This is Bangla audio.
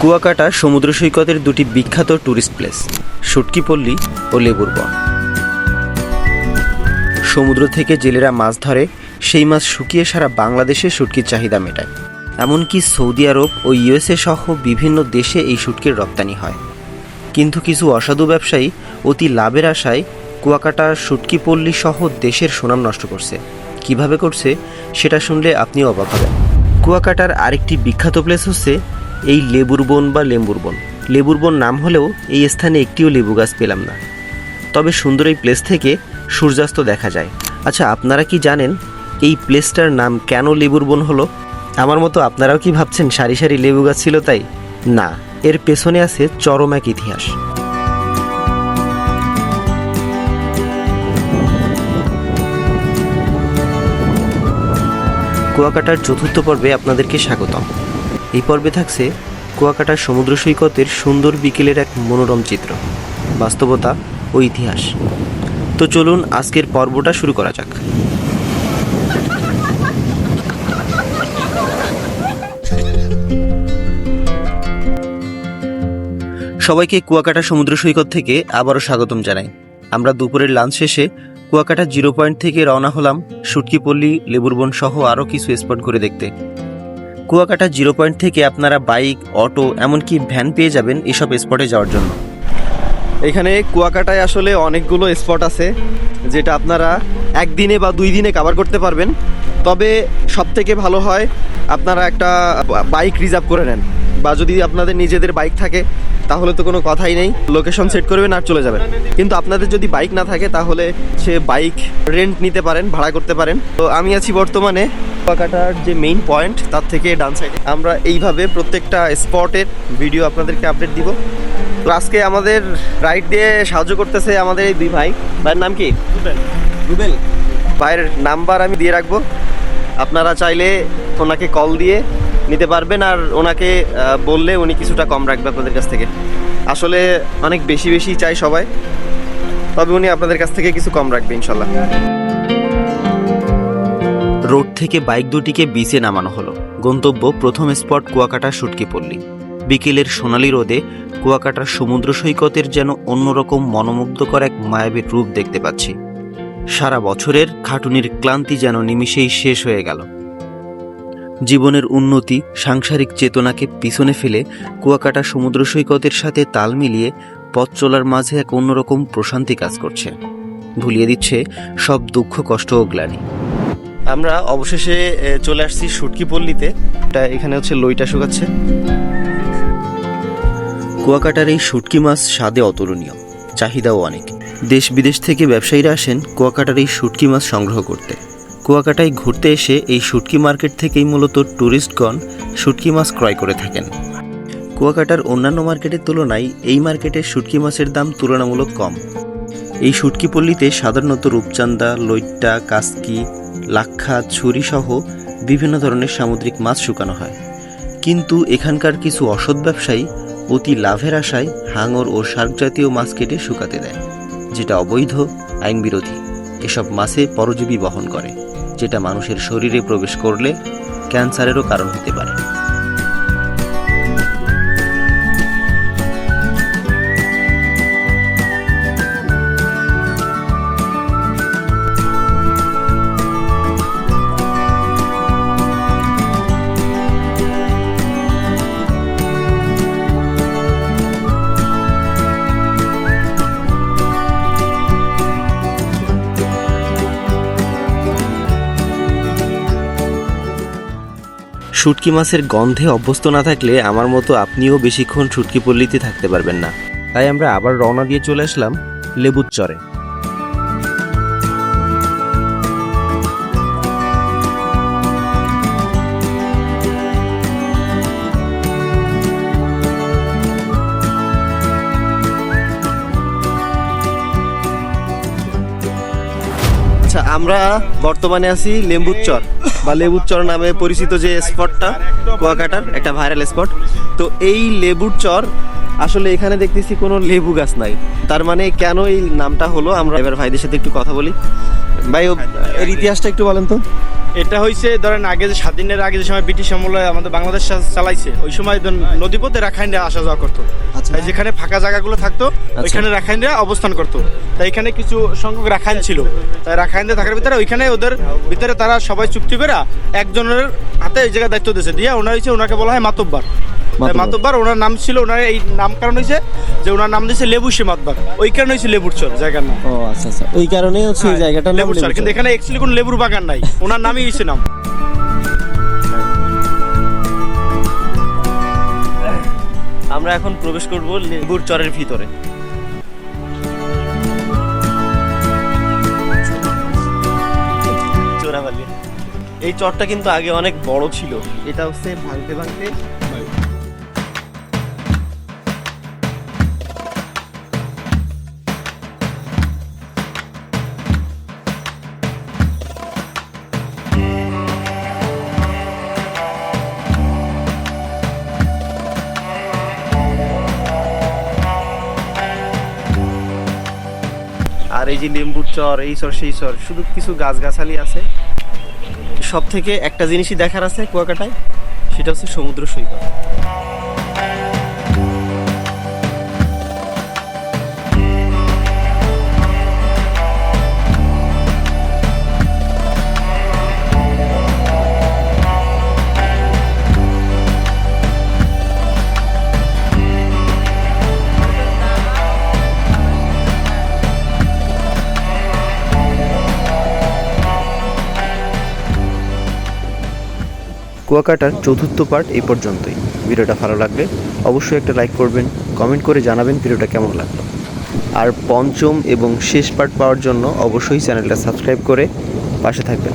কুয়াকাটা সমুদ্র সৈকতের দুটি বিখ্যাত ট্যুরিস্ট প্লেস শুটকিপল্লী ও লেবুর বন। সমুদ্র থেকে জেলেরা মাছ ধরে, সেই মাছ শুকিয়ে সারা বাংলাদেশে শুটকির চাহিদা মেটায়। এমনকি সৌদি আরব ও ইউএসএ সহ বিভিন্ন দেশে এই শুটকির রপ্তানি হয়। কিন্তু কিছু অসাধু ব্যবসায়ী অতি লাভের আশায় কুয়াকাটার শুটকিপল্লী সহ দেশের সুনাম নষ্ট করছে। কিভাবে করছে সেটা শুনলে আপনিও অবাক হবেন। কুয়াকাটার আরেকটি বিখ্যাত প্লেস হচ্ছে এই লেবুর বন বা লেম্বুর বন। লেবুর বন নাম হলেও এই স্থানে একটিও লেবু গাছ পেলাম না। তবে সুন্দর এই প্লেস থেকে সূর্যাস্ত দেখা যায়। আচ্ছা, আপনারা কি জানেন এই প্লেসটার নাম কেন লেবুর বন হলো? আমার মতো আপনারাও কি ভাবছেন সারি সারি লেবু গাছ ছিল তাই? না, এর পেছনে আছে চরম এক ইতিহাস। কুয়াকাটার চতুর্থ পর্বে আপনাদেরকে স্বাগতম। এই পর্বে থাকছে কুয়াকাটার সমুদ্র সৈকতের সুন্দর বিকেলের এক মনোরম চিত্র, বাস্তবতা ও ইতিহাস। তো চলুন আজকের পর্বটা শুরু করা যাক। সবাইকে কুয়াকাটা সমুদ্র সৈকত থেকে আবারও স্বাগতম জানাই। আমরা দুপুরের লাঞ্চ শেষে কুয়াকাটা 0 পয়েন্ট থেকে রওনা হলাম শুটকিপল্লী, লেবুর বন সহ আরও কিছু স্পট ঘুরে দেখতে। কুয়াকাটা 0 পয়েন্ট থেকে আপনারা বাইক, অটো এমনকি ভ্যান পেয়ে যাবেন এসব স্পটে যাওয়ার জন্য। এখানে কুয়াকাটায় আসলে অনেকগুলো স্পট আছে যেটা আপনারা একদিনে বা 2 দিনে কভার করতে পারবেন। তবে সবথেকে ভালো হয় আপনারা একটা বাইক রিজার্ভ করে নেন, বা যদি আপনাদের নিজেদের বাইক থাকে তাহলে তো কোনো কথাই নেই, লোকেশন সেট করবেন আর চলে যাবেন। কিন্তু আপনাদের যদি বাইক না থাকে তাহলে সে বাইক রেন্ট নিতে পারেন, ভাড়া করতে পারেন। তো আমি আছি বর্তমানে কুয়াকাটার যে মেইন পয়েন্ট তার থেকে ডান সাইডে। আমরা এইভাবে প্রত্যেকটা স্পটের ভিডিও আপনাদেরকে আপডেট দিব। তো আজকে আমাদের রাইড দিয়ে সাহায্য করতেছে আমাদের এই 2 ভাই। ভাইয়ের নাম কি? রুবেল। ভাইয়ের নাম্বার আমি দিয়ে রাখবো, আপনারা চাইলে ওনাকে কল দিয়ে নিতে পারবেন, আর ওনাকে বললে উনি কিছুটা কম রাখবে আপনাদের কাছ থেকে। আসলে অনেক বেশি বেশি চাই সবাই, তবে উনি আপনাদের কাছ থেকে কিছু কম রাখবে ইনশাল্লাহ। রোড থেকে বাইক দুটিকে বিচে নামানো হলো। গন্তব্য প্রথম স্পট কুয়াকাটা শুটকিপল্লী। বিকেলের সোনালি রোদে কুয়াকাটার সমুদ্র সৈকতের যেন অন্যরকম মনোমুগ্ধকর এক মায়াবী রূপ দেখতে পাচ্ছি। সারা বছরের খাটুনির ক্লান্তি যেন নিমিষেই শেষ হয়ে গেল। জীবনের উন্নতি, সাংসারিক চেতনাকে পিছনে ফেলে কুয়াকাটা সমুদ্র সৈকতের সাথে তাল মিলিয়ে পথ চলার মাঝে এক অন্যরকম প্রশান্তি কাজ করছে, ভুলিয়ে দিচ্ছে সব দুঃখ, কষ্ট ও গ্লানি। আমরা অবশেষে চলে আসছি শুটকিপল্লীতে। এখানে হচ্ছে লইটা শুকাচ্ছে। কুয়াকাটার এই শুটকি মাছ স্বাদে অতুলনীয়, চাহিদাও অনেক। দেশ বিদেশ থেকে ব্যবসায়ীরা আসেন কুয়াকাটার এই শুটকি মাছ সংগ্রহ করতে। কুয়াকাটায় ঘুরতে এসে এই শুটকি মার্কেট থেকেই মূলত ট্যুরিস্টগণ শুটকি মাছ ক্রয় করে থাকেন। কুয়াকাটার অন্যান্য মার্কেটের তুলনায় এই মার্কেটের শুটকি মাছের দাম তুলনামূলক কম। এই শুটকিপল্লীতে সাধারণত রূপচান্দা, লইট্টা, কাসকি, লাক্ষা, ছুরি সহ বিভিন্ন ধরনের সামুদ্রিক মাছ শুকানো হয়। কিন্তু এখানকার কিছু অসৎ ব্যবসায়ী অতি লাভের আশায় হাঙর ও শার্ক জাতীয় মাছ কেটে শুকাতে দেয়, যেটা অবৈধ, আইন বিরোধী। এসব মাছে পরজীবী বহন করে, যেটা মানুষের শরীরে প্রবেশ করলে ক্যান্সারেরও কারণ হতে পারে। শুটকি মাছের গন্ধে অভ্যস্ত না থাকলে আমার মতো আপনিও বেশিক্ষণ শুটকিপল্লীতে থাকতে পারবেন না। তাই আমরা আবার রওনা দিয়ে চলে আসলাম লেবুর চরে। আচ্ছা, আমরা বর্তমানে আছি লেবুর চর বা লেবুর চর নামে পরিচিত যে স্পটটা কুয়াকাটার একটা ভাইরাল স্পট। তো এই লেবুর চর আসলে এখানে দেখতেছি কোনো লেবু গাছ নাই, তার মানে কেন এই নামটা হলো আমরা এবার ভাইদের সাথে একটু কথা বলি। ভাই এর ইতিহাসটা একটু বলেন তো। এটা হয়েছে ধরেন আগে যে স্বাধীনের আগে যে সময় ব্রিটিশ আমলে আমাদের বাংলাদেশ চালাইছে, ওই সময় নদীপথে রাখাইনরা আসা যাওয়া করতো। আচ্ছা। তাই যেখানে ফাঁকা জায়গাগুলো থাকতো ওইখানে রাখাইনরা অবস্থান করতো। তাই এখানে কিছু সংখ্যক রাখাইন ছিল, তাই রাখাইনদের থাকার ভিতরে ওইখানে ওদের ভিতরে তারা সবাই চুক্তি করে একজনের হাতে এই জায়গায় দায়িত্ব দিয়েছে, দিয়ে ওনার হচ্ছে ওনাকে বলা হয় মাতব্বার। মাতব্বার ওনার নাম ছিল, ওনার এই নাম কারণ হয়েছে যে ওনার নাম দিয়েছে লেবুশি মাতব্বার, ওই কারণে হয়েছে লেবুর চর জায়গার নাম। ও আচ্ছা আচ্ছা, ওই কারণেই হচ্ছে এই জায়গাটার নাম লেবুর চর, কিন্তু এখানে অ্যাকচুয়ালি কোনো লেবুর বাগান নাই, ওনার নামই হয়েছে নাম। আমরা এখন প্রবেশ করব লেবুর চরের ভিতরে। চোরাবালি, এই চরটা কিন্তু আগে অনেক বড় ছিল, এটা হচ্ছে ভাঙতে ভাঙতে আর এই যে লেম্বুর চর, এই চর সেই চর, শুধু কিছু গাছগাছালি আছে। সব থেকে একটা জিনিসই দেখার আছে কুয়াকাটায়, সেটা হচ্ছে সমুদ্র সৈকত। কুয়াকাটার চতুর্থ পার্ট এই পর্যন্তই। ভিডিওটা ভালো লাগলে অবশ্যই একটা লাইক করবেন, কমেন্ট করে জানাবেন ভিডিওটা কেমন লাগলো। আর পঞ্চম এবং শেষ পার্ট পাওয়ার জন্য অবশ্যই চ্যানেলটা সাবস্ক্রাইব করে পাশে থাকবেন।